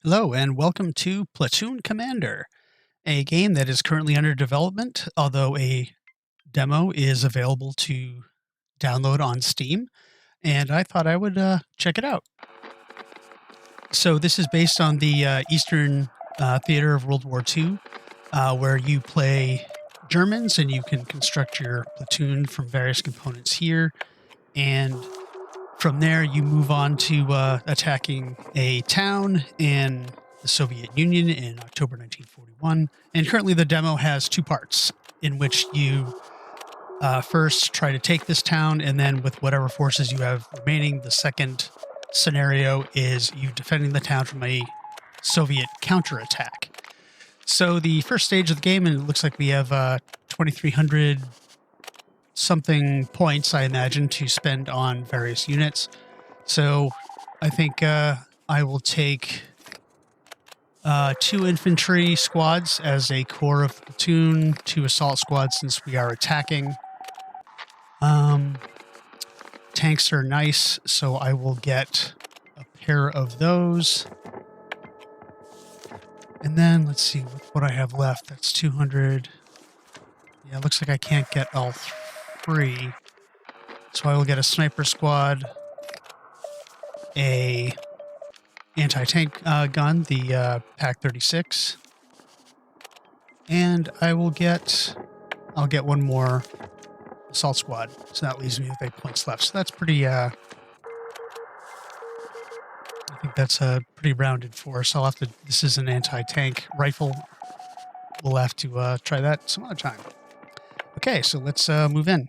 Hello, and welcome to Platoon Commander, a game that is currently under development, although a demo is available to download on Steam, and I thought I would check it out. So, this is based on the Eastern Theater of World War II, where you play Germans and you can construct your platoon from various components here. And from there, you move on to attacking a town in the Soviet Union in October 1941. And currently, the demo has two parts in which you first try to take this town, and then with whatever forces you have remaining, the second scenario is you defending the town from a Soviet counterattack. So the first stage of the game, and it looks like we have 2,300 something points, I imagine, to spend on various units. So I think I will take 2 infantry squads as a core of the platoon, 2 assault squads since we are attacking. Tanks are nice, so I will get a pair of those. And then let's see what I have left. That's 200. Yeah, it looks like I can't get all 3. So I will get a sniper squad, a anti-tank gun, the Pack 36, and I'll get one more assault squad. So that leaves me with 8 points left. So that's pretty. I think that's a pretty rounded force. I'll have to. This is an anti-tank rifle. We'll have to try that some other time. Okay, so let's move in.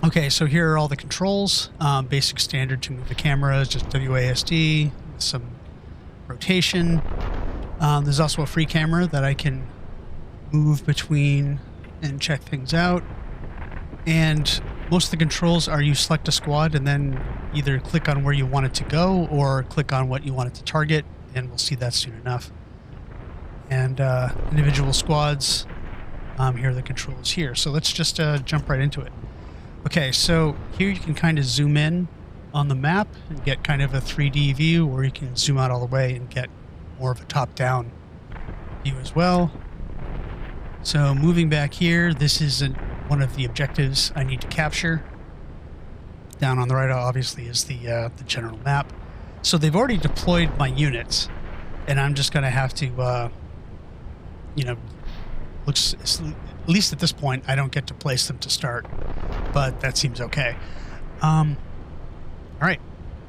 Okay, so here are all the controls. Basic standard to move the camera is just WASD, some rotation. There's also a free camera that I can move between and check things out. And most of the controls are you select a squad and then either click on where you want it to go or click on what you want it to target, and we'll see that soon enough. And individual squads, here are the controls here. So let's just jump right into it. Okay, so here you can kind of zoom in on the map and get kind of a 3D view, or you can zoom out all the way and get more of a top-down view as well. So moving back here, this is one of the objectives I need to capture. Down on the right, obviously, is the general map. So they've already deployed my units, and I'm just going to have to, at least at this point, I don't get to place them to start, but that seems okay. All right.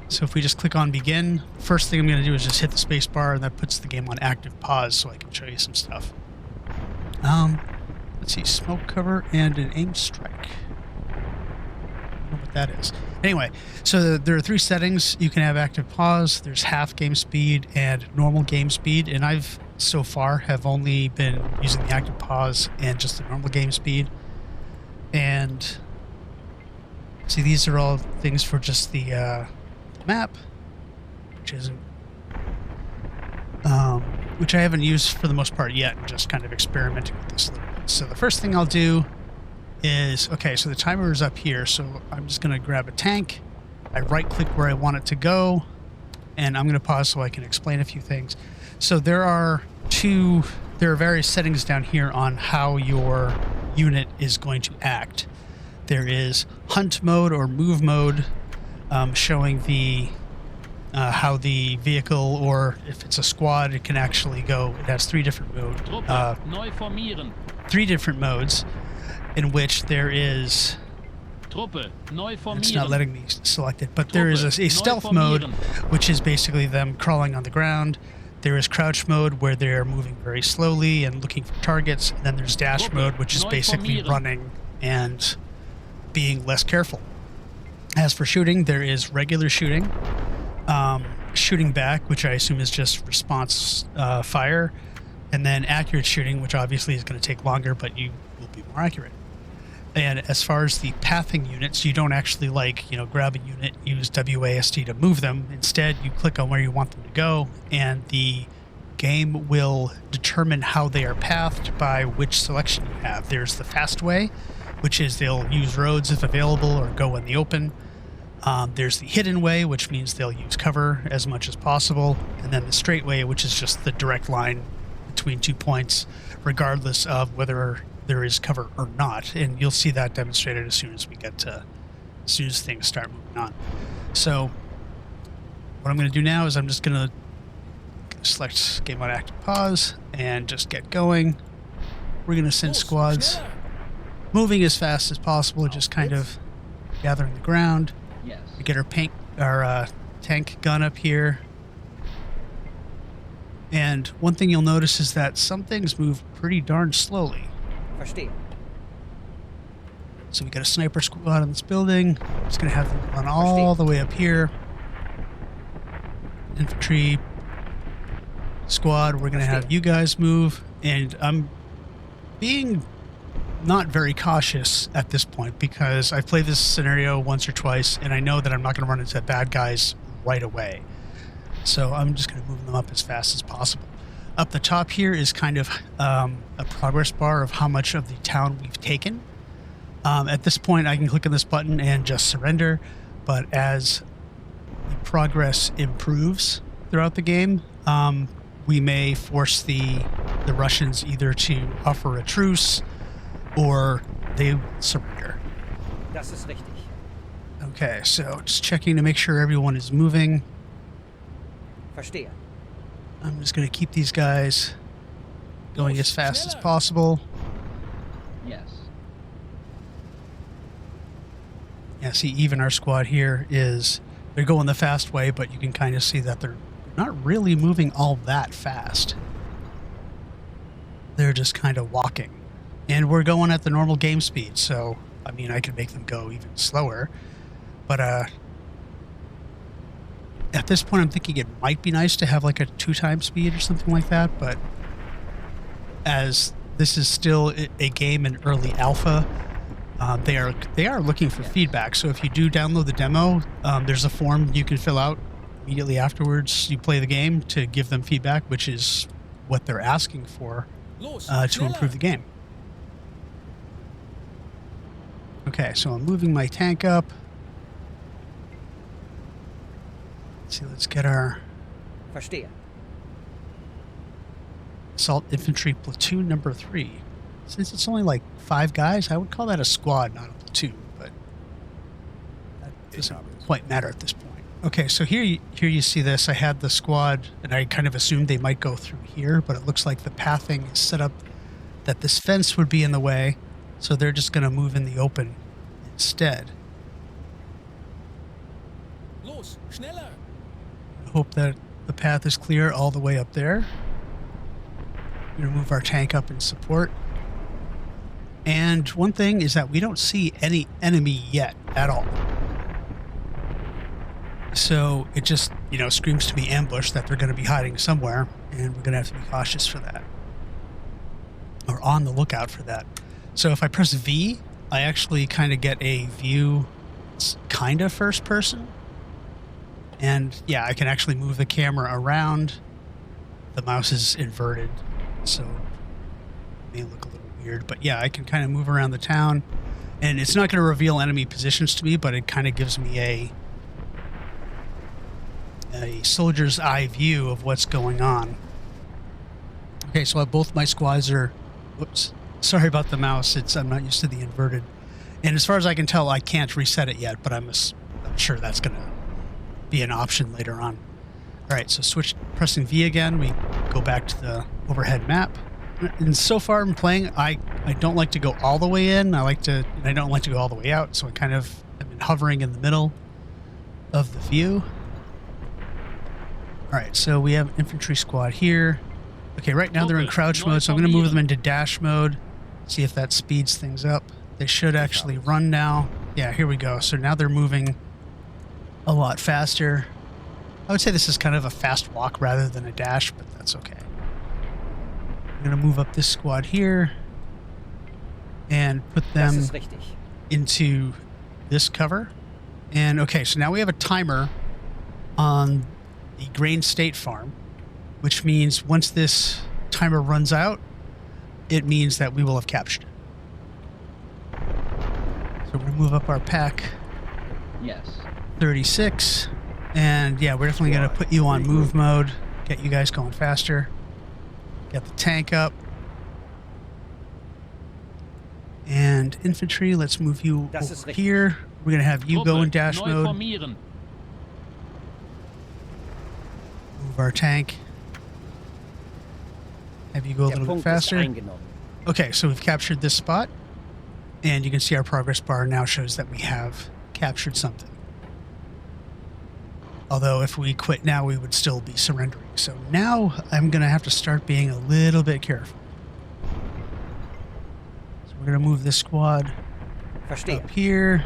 So if we just click on begin, first thing I'm going to do is just hit the space bar, and that puts the game on active pause so I can show you some stuff. Let's see, smoke cover and an aim strike. I don't know what that is. Anyway, so there are 3 settings. You can have active pause, there's half game speed and normal game speed, and I've so far have only been using the active pause and just the normal game speed. And see, these are all things for just the map, which I haven't used for the most part yet, just kind of experimenting with this a little bit. So the first thing I'll do is, okay, so the timer is up here, so I'm just going to grab a tank. I right click where I want it to go, and I'm going to pause so I can explain a few things. So there are various settings down here on how your unit is going to act. There is hunt mode or move mode, showing the how the vehicle, or if it's a squad, it can actually go. It has 3 different modes in which there is. It's not letting me select it, but there is a stealth mode, which is basically them crawling on the ground. There is crouch mode, where they're moving very slowly and looking for targets. And then there's dash mode, which is basically running and being less careful. As for shooting, there is regular shooting, shooting back, which I assume is just response fire, and then accurate shooting, which obviously is going to take longer, but you will be more accurate. And as far as the pathing units, you don't actually grab a unit, use WASD to move them. Instead, you click on where you want them to go, and the game will determine how they are pathed by which selection you have. There's the fast way, which is they'll use roads if available or go in the open. There's the hidden way, which means they'll use cover as much as possible, and then the straight way, which is just the direct line between 2 points, regardless of whether there is cover or not. And you'll see that demonstrated as soon as things start moving on. So what I'm going to do now is I'm just going to select game on active pause and just get going. We're going to send squads moving as fast as possible, just kind of gathering the ground. Yes. We get our tank gun up here. And one thing you'll notice is that some things move pretty darn slowly. Verstehe. So we got a sniper squad in this building. Just going to have them run all the way up here. Infantry squad, we're going to have you guys move. And I'm being not very cautious at this point because I've played this scenario once or twice and I know that I'm not going to run into bad guys right away. So I'm just going to move them up as fast as possible. Up the top here is kind of a progress bar of how much of the town we've taken. At this point, I can click on this button and just surrender, but as the progress improves throughout the game, we may force the Russians either to offer a truce or they surrender. Das ist richtig. Okay, so just checking to make sure everyone is moving. Verstehe. I'm just going to keep these guys going as fast as possible. Yes. Yeah, see, even our squad here they're going the fast way, but you can kind of see that they're not really moving all that fast. They're just kind of walking. And we're going at the normal game speed, so, I mean, I could make them go even slower. But, at this point, I'm thinking it might be nice to have like a 2x speed or something like that, but as this is still a game in early alpha, they are looking for feedback. So if you do download the demo, there's a form you can fill out immediately afterwards you play the game to give them feedback, which is what they're asking for to improve the game. Okay, so I'm moving my tank up. Let's see, let's get our Verstehe. Assault Infantry Platoon number 3. Since it's only like 5 guys, I would call that a squad, not a platoon, but that doesn't quite matter at this point. Okay, so here you see this. I had the squad, and I kind of assumed they might go through here, but it looks like the pathing is set up that this fence would be in the way, so they're just going to move in the open instead. Los, schneller! I hope that the path is clear all the way up there. We're going to move our tank up in support. And one thing is that we don't see any enemy yet at all. So it just, screams to me ambush that they're going to be hiding somewhere, and we're going to have to be cautious for that. Or on the lookout for that. So if I press V, I actually kind of get a view, kind of first person. And yeah, I can actually move the camera around. The mouse is inverted, so it may look a little weird. But yeah, I can kind of move around the town. And it's not going to reveal enemy positions to me, but it kind of gives me a soldier's eye view of what's going on. Okay, so both my squads are... Whoops. Sorry about the mouse. I'm not used to the inverted. And as far as I can tell, I can't reset it yet, but I'm sure that's going to be an option later on. All right, so pressing V again, we go back to the overhead map. And so far in playing, I don't like to go all the way in. I don't like to go all the way out, so I kind of have been hovering in the middle of the view. All right, so we have infantry squad here. Okay, right now they're in crouch mode, so I'm going to move them into dash mode, see if that speeds things up. They should actually run now. Yeah, here we go. So now they're moving a lot faster. I would say this is kind of a fast walk rather than a dash, but that's okay. I'm going to move up this squad here and put them into this cover. And okay, so now we have a timer on the grain state farm, which means once this timer runs out, it means that we will have captured it. So we're going to move up our pack. Yes. 36. And yeah, we're definitely going to put you on move mode, get you guys going faster. Get the tank up. And infantry, let's move you over here. We're going to have you go in dash mode. Move our tank. Have you go a little bit faster. Okay, so we've captured this spot. And you can see our progress bar now shows that we have captured something. Although if we quit now, we would still be surrendering. So now I'm going to have to start being a little bit careful. So we're going to move this squad up here.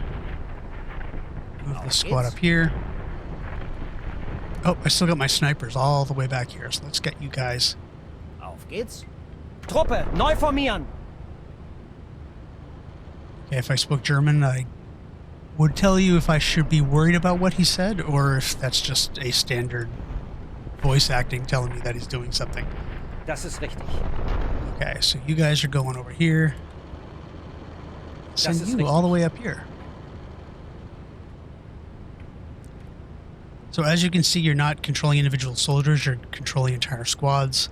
Move this squad up here. Oh, I still got my snipers all the way back here. So let's get you guys. Auf geht's. Truppe, neu formieren. Okay, if I spoke German, I would tell you if I should be worried about what he said or if that's just a standard voice acting telling me that he's doing something. Das ist richtig. Okay, so you guys are going over here. Send you all the way up here. So as you can see, you're not controlling individual soldiers, you're controlling entire squads.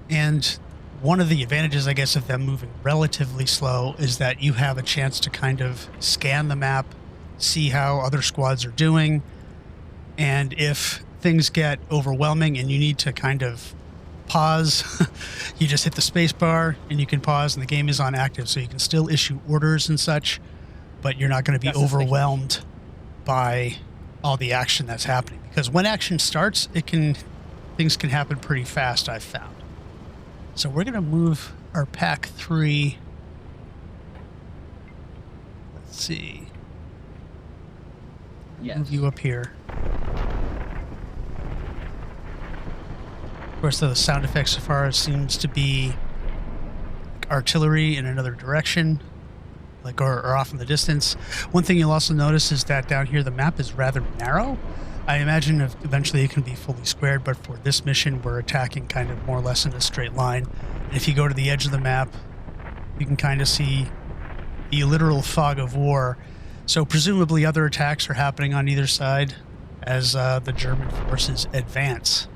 And one of the advantages, I guess, of them moving relatively slow is that you have a chance to kind of scan the map, see how other squads are doing, and if things get overwhelming and you need to kind of pause, you just hit the space bar and you can pause and the game is on active, so you can still issue orders and such, but you're not going to be overwhelmed by all the action that's happening. Because when action starts, things can happen pretty fast, I've found. So we're going to move our pack 3. Let's see. Yes. Move you up here. Of course, the sound effect so far seems to be artillery in another direction, like or off in the distance. One thing you'll also notice is that down here the map is rather narrow. I imagine eventually it can be fully squared, but for this mission we're attacking kind of more or less in a straight line. And if you go to the edge of the map, you can kind of see the literal fog of war. So presumably other attacks are happening on either side as the German forces advance.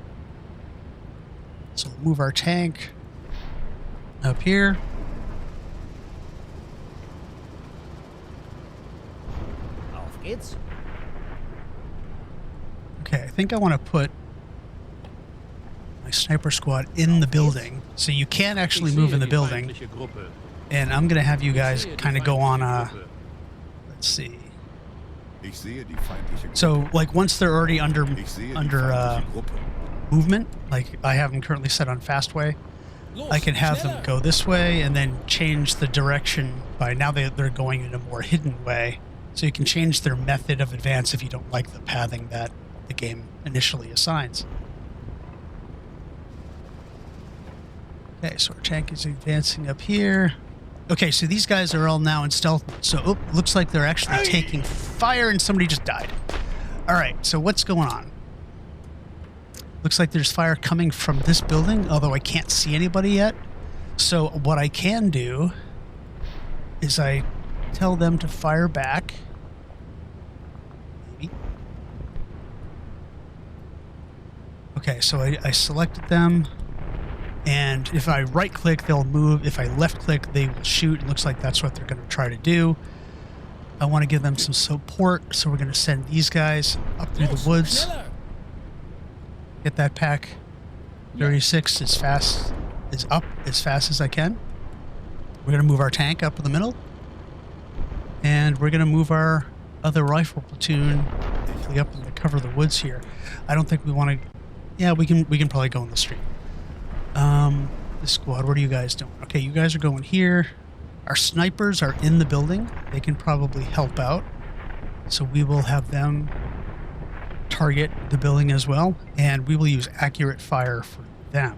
So we'll move our tank up here. Auf geht's. Okay, I think I want to put my sniper squad in the building, so you can't actually move in the building. And I'm going to have you guys kind of go on a, let's see. So, like, once they're already under movement, like I have them currently set on fast way, I can have them go this way and then change the direction by now they're going in a more hidden way. So you can change their method of advance if you don't like the pathing that the game initially assigns. Okay, so our tank is advancing up here. Okay, so these guys are all now in stealth mode. So, looks like they're actually taking fire and somebody just died. All right, so what's going on? Looks like there's fire coming from this building, although I can't see anybody yet. So what I can do is I tell them to fire back. Maybe. Okay, so I selected them. And if I right-click, they'll move. If I left-click, they will shoot. It looks like that's what they're going to try to do. I want to give them some support, so we're going to send these guys up through the woods. Get that pack 36 as fast as I can. We're going to move our tank up in the middle. And we're going to move our other rifle platoon up in the cover of the woods here. I don't think we want to... Yeah, we can probably go in the street. The squad, what are you guys doing? Okay, you guys are going here. Our snipers are in the building. They can probably help out. So we will have them target the building as well, and we will use accurate fire for them.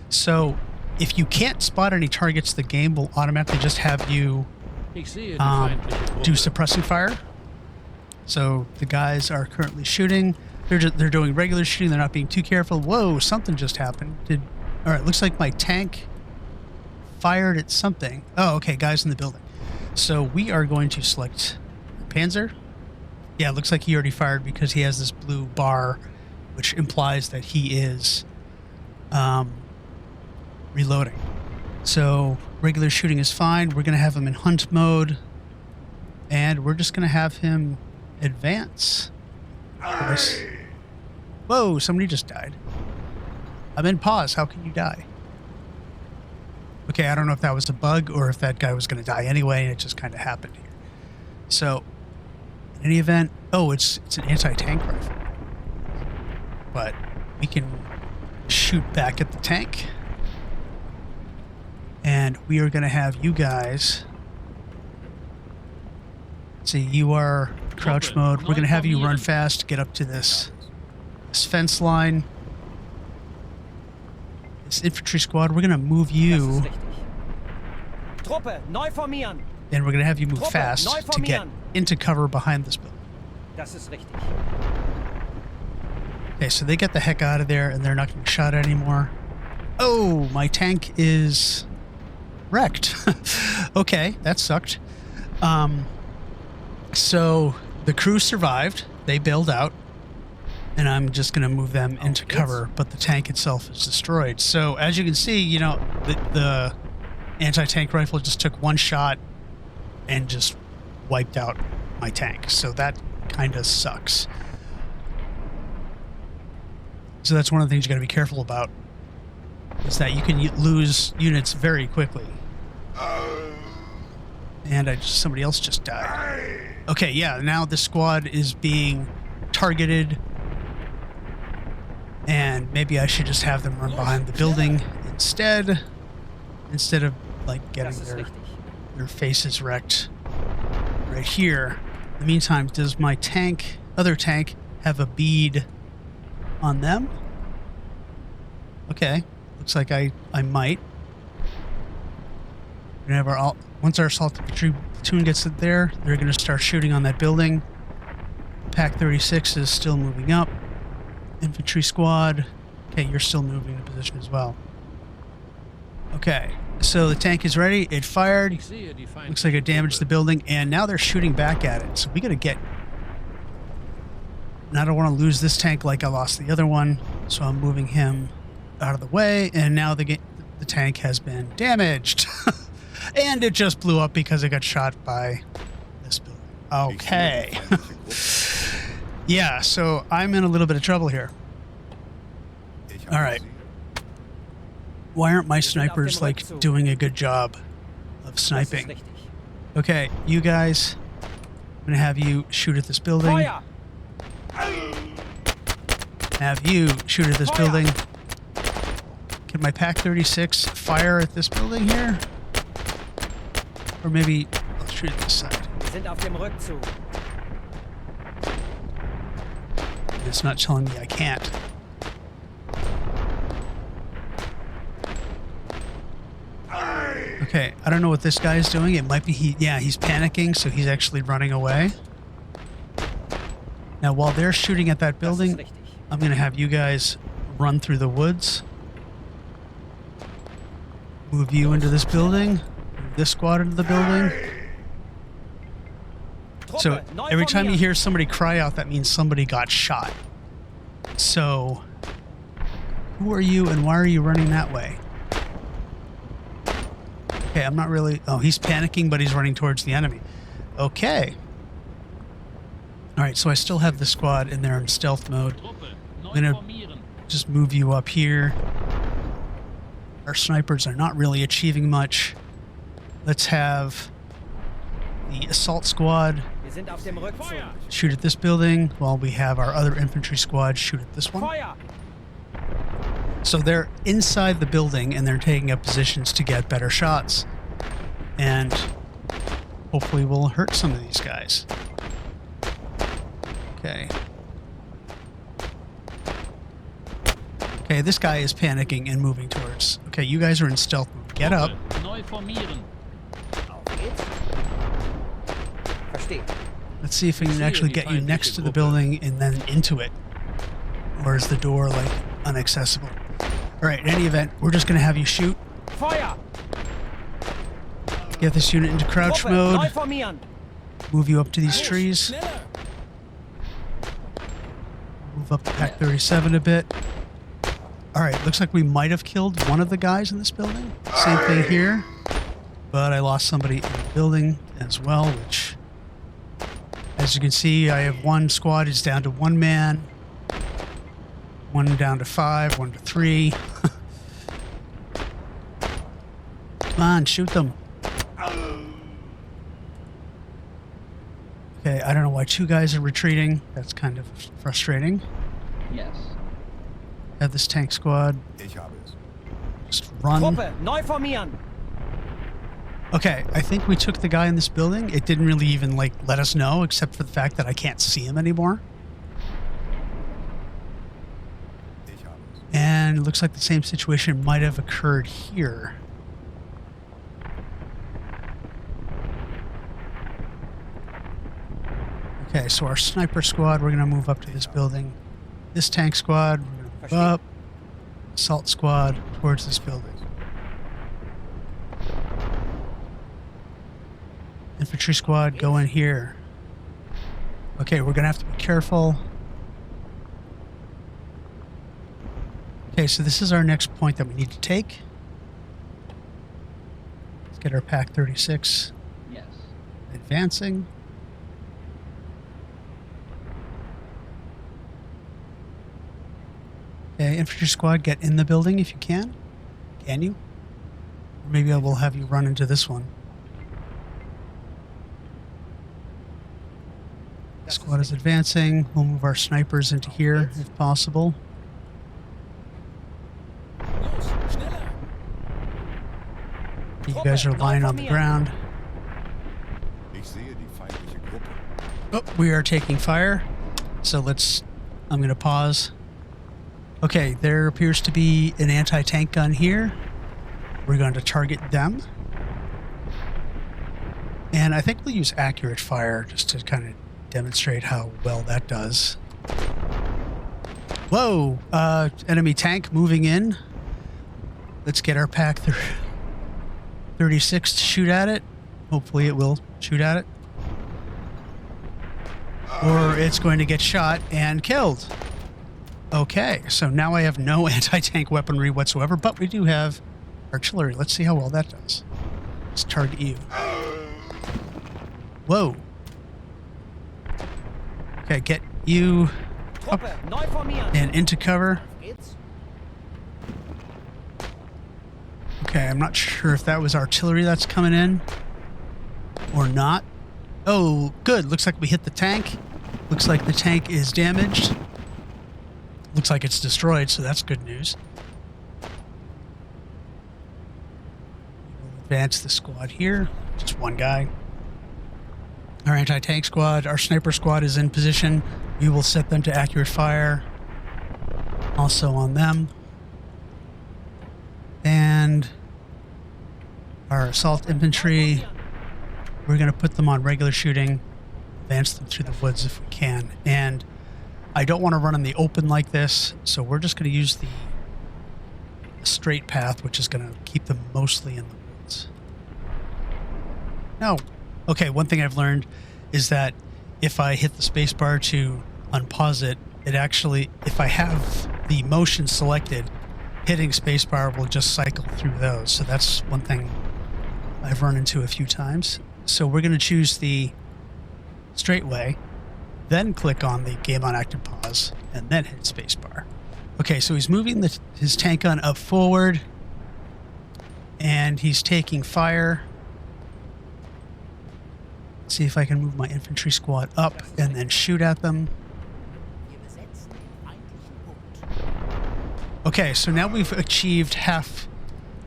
So if you can't spot any targets, the game will automatically just have you do suppressing fire. So the guys are currently shooting. They're doing regular shooting. They're not being too careful. Whoa, something just happened. All right, looks like my tank fired at something. Oh, okay, guys in the building. So we are going to select Panzer. Yeah, it looks like he already fired because he has this blue bar, which implies that he is reloading. So regular shooting is fine. We're going to have him in hunt mode, and we're just going to have him advance. Whoa, somebody just died. I'm in pause. How can you die? Okay, I don't know if that was a bug or if that guy was going to die anyway, and it just kind of happened here. So, in any event, oh, it's an anti-tank rifle. But we can shoot back at the tank. And we are going to have you guys... See, you are crouch mode. We're going to have you run fast, get up to this fence line. This infantry squad, we're going to move you... Truppe, neu formieren. And we're going to have you move fast to get into cover behind this building. Das ist richtig. Okay, so they get the heck out of there and they're not getting shot at anymore. Oh, my tank is wrecked. Okay, that sucked. So the crew survived. They bailed out. And I'm just going to move them into cover, but the tank itself is destroyed. So as you can see, you know, the anti-tank rifle just took one shot and just wiped out my tank. So that kind of sucks. So that's one of the things you got to be careful about, is that you can lose units very quickly. And somebody else just died. Okay, yeah, now the squad is being targeted. And maybe I should just have them run behind the building instead of like getting their faces wrecked right here. In the meantime, does my other tank, have a bead on them? Okay, looks like I might. We're gonna have once our assault infantry platoon gets it there, they're gonna start shooting on that building. Pack 36 is still moving up. Infantry squad. Okay, you're still moving in position as well. Okay, so the tank is ready. It fired. Looks like it damaged the building, and now they're shooting back at it. So we gotta get... And I don't want to lose this tank like I lost the other one, so I'm moving him out of the way, and now the tank has been damaged. And it just blew up because it got shot by this building. Okay. Yeah, so I'm in a little bit of trouble here. All right. Why aren't my snipers, like, doing a good job of sniping? Okay, you guys, I'm going to have you shoot at this building. Have you shoot at this building. Can my Pack 36 fire at this building here? Or maybe let's shoot at this side. It's not telling me I can't. Okay, I don't know what this guy is doing. It might be he's panicking, so he's actually running away. Now, while they're shooting at that building, I'm going to have you guys run through the woods. Move you into this building. Move this squad into the building. So every time you hear somebody cry out, that means somebody got shot. So who are you and why are you running that way? Okay, I'm not really... Oh, he's panicking, but he's running towards the enemy. Okay. All right, so I still have the squad in there in stealth mode. I'm going to just move you up here. Our snipers are not really achieving much. Let's have the assault squad shoot at this building while we have our other infantry squad shoot at this one. So they're inside the building and they're taking up positions to get better shots. And hopefully we'll hurt some of these guys. Okay. Okay, this guy is panicking and moving towards... Okay, you guys are in stealth mode. Get up. Let's see if we can actually get you next to the building and then into it. Or is the door, like, inaccessible? Alright, in any event, we're just going to have you shoot. Get this unit into crouch mode. Move you up to these trees. Move up the Pack 37 a bit. All right, looks like we might have killed one of the guys in this building. Same thing here. But I lost somebody in the building as well, which, as you can see, I have one squad is down to 1 man. 1 down to 5, 1 to 3. Come on, shoot them. Okay, I don't know why 2 guys are retreating. That's kind of frustrating. Yes. Have this tank squad. Just run. Truppe, neu formieren. Okay, I think we took the guy in this building. It didn't really even, like, let us know, except for the fact that I can't see him anymore. And it looks like the same situation might have occurred here. Okay, so our sniper squad, we're going to move up to this building. This tank squad, we're going to move up. Assault squad towards this building. Infantry squad, go in here. Okay, we're going to have to be careful. Okay, so this is our next point that we need to take. Let's get our Pack 36. Yes. Advancing. Okay, infantry squad, get in the building if you can. Can you? Or maybe I will have you run into this one. Squad is advancing. We'll move our snipers into here if possible. Los, schneller! You guys are lying on the ground. Oh, we are taking fire. So I'm going to pause. Okay, there appears to be an anti-tank gun here. We're going to target them. And I think we'll use accurate fire just to kind of demonstrate how well that does. Whoa! Enemy tank moving in. Let's get our Pack 36 to shoot at it. Hopefully it will shoot at it. Or it's going to get shot and killed. Okay, so now I have no anti-tank weaponry whatsoever, but we do have artillery. Let's see how well that does. Let's target you. Whoa. Okay, get you up Truppe, neu formieren. and into cover. Geht's? Okay, I'm not sure if that was artillery that's coming in or not. Oh, good. Looks like we hit the tank. Looks like the tank is damaged. Looks like it's destroyed, so that's good news. We'll advance the squad here. Just one guy. Our anti-tank squad, our sniper squad is in position. We will set them to accurate fire. Also on them. And our assault infantry, we're going to put them on regular shooting. Advance them through the woods if we can. And I don't want to run in the open like this, so we're just going to use the straight path, which is going to keep them mostly in the woods. No. Okay, one thing I've learned is that if I hit the spacebar to unpause it, it actually, if I have the motion selected, hitting spacebar will just cycle through those. So that's one thing I've run into a few times. So we're going to choose the straight way, then click on the game on active pause, and then hit spacebar. Okay, so he's moving his tank gun up forward, and he's taking fire. Let's see if I can move my infantry squad up and then shoot at them. Okay, so now we've achieved half.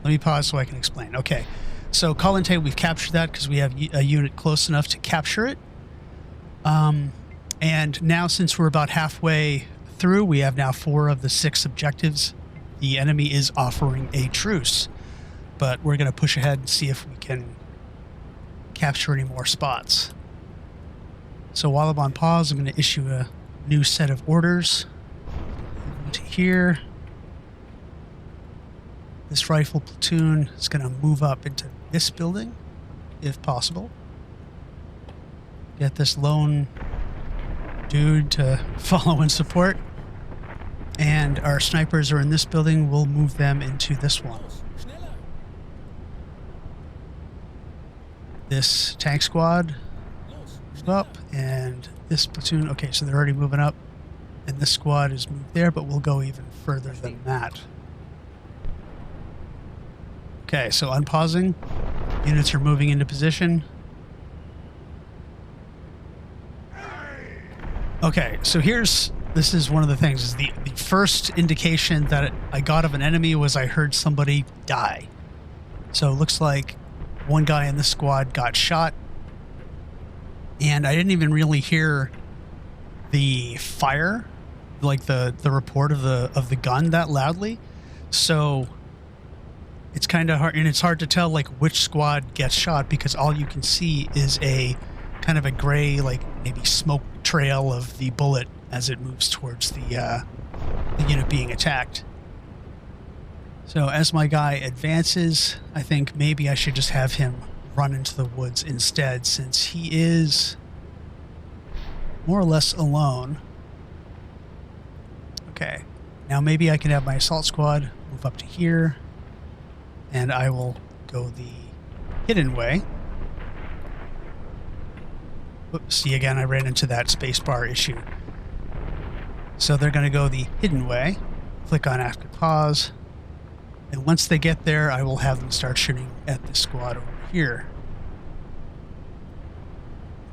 Let me pause so I can explain. Okay, so Kollantai, we've captured that because we have a unit close enough to capture it. And now, since we're about halfway through, we have now 4 of the 6 objectives. The enemy is offering a truce, but we're going to push ahead and see if we can capture any more spots. So while I'm on pause, I'm going to issue a new set of orders. To here. This rifle platoon is going to move up into this building, if possible. Get this lone dude to follow and support. And our snipers are in this building. We'll move them into this one. Los, schneller. This tank squad Los, move up, and this platoon. Okay, so they're already moving up, and this squad is moved there, but we'll go even further than that. Okay, so unpausing. Units are moving into position. Okay, so this is one of the things. Is the first indication that I got of an enemy was I heard somebody die. So it looks like one guy in this squad got shot, and I didn't even really hear the fire, like the report of the gun that loudly. So it's kind of hard, and it's hard to tell like which squad gets shot because all you can see is a kind of a gray, like maybe smoke trail of the bullet as it moves towards the unit being attacked. So as my guy advances, I think maybe I should just have him run into the woods instead, since he is more or less alone. Okay, now maybe I can have my assault squad move up to here, and I will go the hidden way. Oops, see, again, I ran into that spacebar issue. So they're going to go the hidden way. Click on active pause. And once they get there, I will have them start shooting at this squad over here.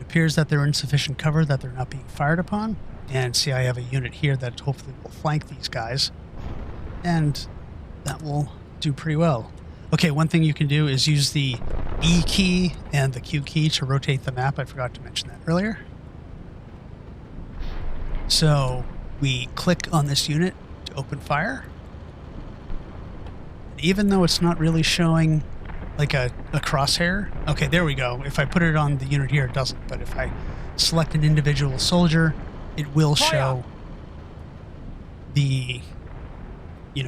It appears that they're in sufficient cover that they're not being fired upon. And see, I have a unit here that hopefully will flank these guys. And that will do pretty well. Okay, one thing you can do is use the E key and the Q key to rotate the map. I forgot to mention that earlier. So we click on this unit to open fire. And even though it's not really showing like a crosshair. Okay, there we go. If I put it on the unit here, it doesn't. But if I select an individual soldier, it will show the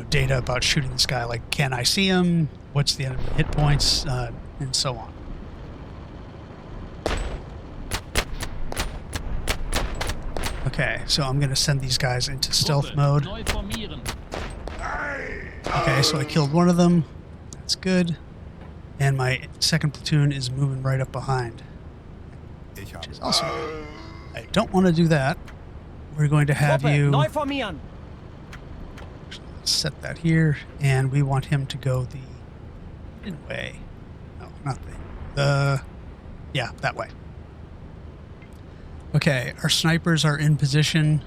data about shooting this guy. Like, can I see him? What's the enemy hit points? And so on. Okay, so I'm going to send these guys into stealth mode. Okay, so I killed one of them. That's good. And my second platoon is moving right up behind, which is awesome. I don't want to do that. We're going to have you set that here, and we want him to go the hidden way. No, not yeah, that way. Okay, our snipers are in position,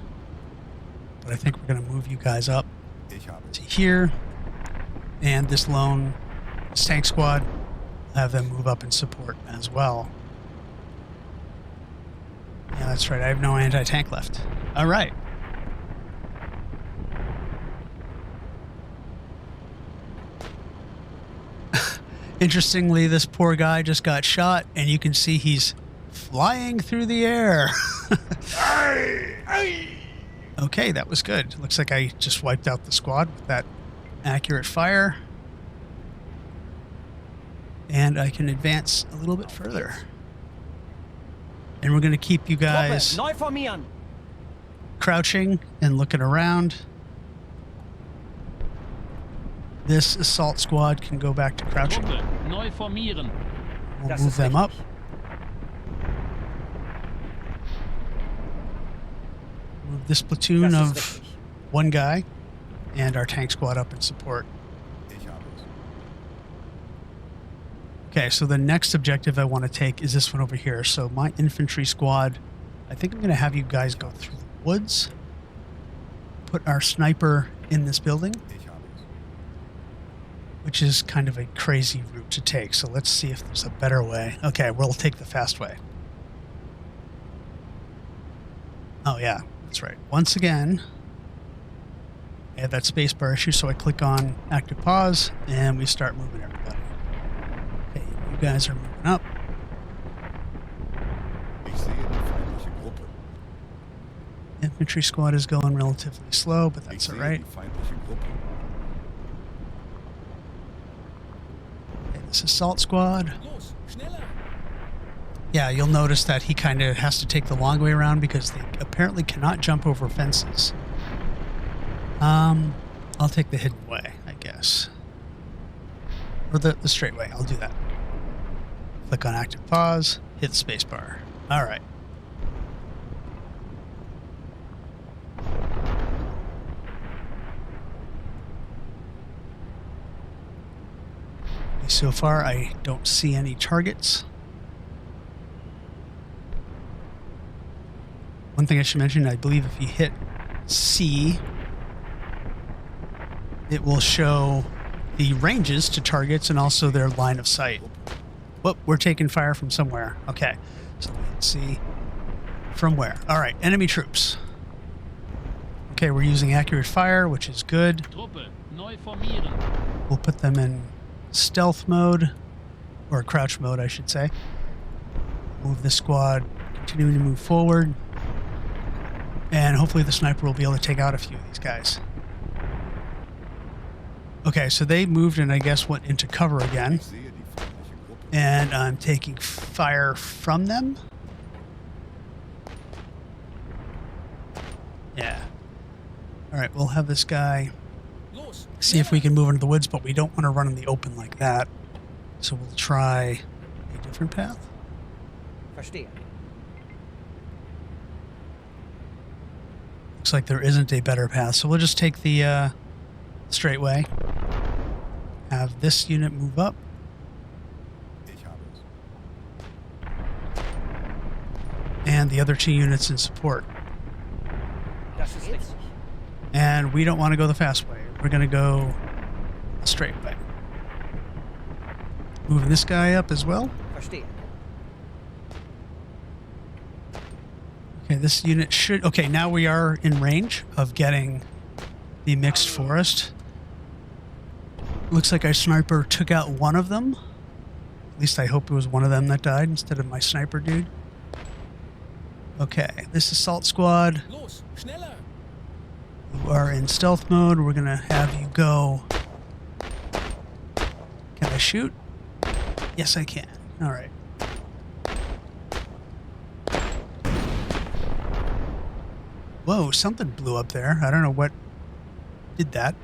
but I think we're going to move you guys up to here, and this tank squad, have them move up in support as well. Yeah, that's right. I have no anti-tank left. All right. Interestingly, this poor guy just got shot, and you can see he's flying through the air. Okay, that was good. Looks like I just wiped out the squad with that accurate fire. And I can advance a little bit further. And we're going to keep you guys crouching and looking around. This assault squad can go back to crouching. We'll move them up. Move this platoon of one guy and our tank squad up in support. Okay, so the next objective I want to take is this one over here. So my infantry squad, I think I'm going to have you guys go through the woods, put our sniper in this building, which is kind of a crazy route to take. So let's see if there's a better way. Okay, we'll take the fast way. Oh yeah, that's right. Once again, I had that spacebar issue, so I click on active pause and we start moving everybody. Okay, you guys are moving up. Infantry squad is going relatively slow, but that's all right. This assault squad. Yeah, you'll notice that he kind of has to take the long way around because they apparently cannot jump over fences. I'll take the hidden way, I guess. Or the straight way. I'll do that. Click on active pause, hit spacebar. All right. So far, I don't see any targets. One thing I should mention, I believe if you hit C, it will show the ranges to targets and also their line of sight. Whoop, we're taking fire from somewhere. Okay, so let's see from where. All right, enemy troops. Okay, we're using accurate fire, which is good. Truppe, neu formieren. We'll put them in stealth mode, or crouch mode, I should say. Move the squad, continuing to move forward. And hopefully the sniper will be able to take out a few of these guys. Okay, so they moved and I guess went into cover again. And I'm taking fire from them. Yeah. All right, we'll have this guy see if we can move into the woods, but we don't want to run in the open like that. So we'll try a different path. Verstehe. Looks like there isn't a better path, so we'll just take the straight way. Have this unit move up. And the other 2 units in support. Das ist richtig. And we don't want to go the fast way. We're going to go the straight way. Moving this guy up as well. Verstehe. Okay, this unit should... Okay, now we are in range of getting the mixed forest. Looks like our sniper took out one of them. At least I hope it was one of them that died instead of my sniper dude. Okay, this assault squad. Los, schneller. You are in stealth mode. We're going to have you go... Can I shoot? Yes, I can. All right. Whoa, something blew up there. I don't know what did that,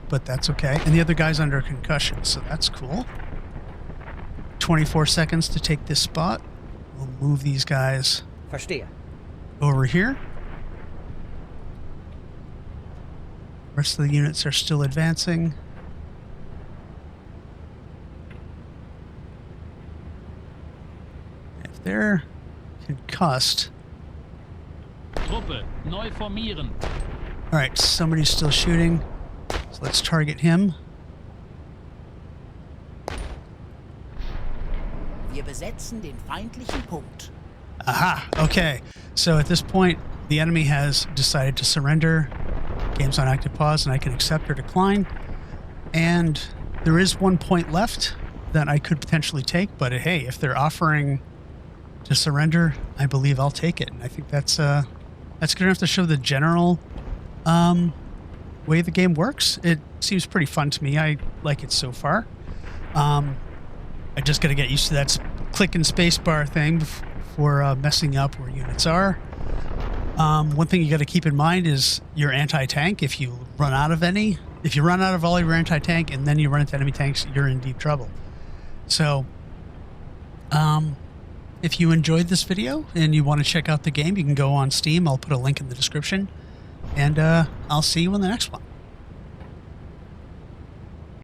but that's okay. And the other guy's under concussion, so that's cool. 24 seconds to take this spot. We'll move these guys Verstehe. over here. Rest of the units are still advancing. If they're concussed... Truppe, neu formieren. All right, somebody's still shooting, so let's target him. Wir besetzen den feindlichen Punkt. Aha, okay. So at this point, the enemy has decided to surrender. Game's on active pause, and I can accept or decline. And there is 1 point left that I could potentially take, but hey, if they're offering to surrender, I believe I'll take it. And I think that's good enough to show the general way the game works. It seems pretty fun to me. I like it so far. I just got to get used to that click and spacebar thing for messing up where units are. One thing you got to keep in mind is your anti-tank. If you run out of all of your anti-tank and then you run into enemy tanks, you're in deep trouble. So, if you enjoyed this video and you want to check out the game, you can go on Steam. I'll put a link in the description. And I'll see you in the next one.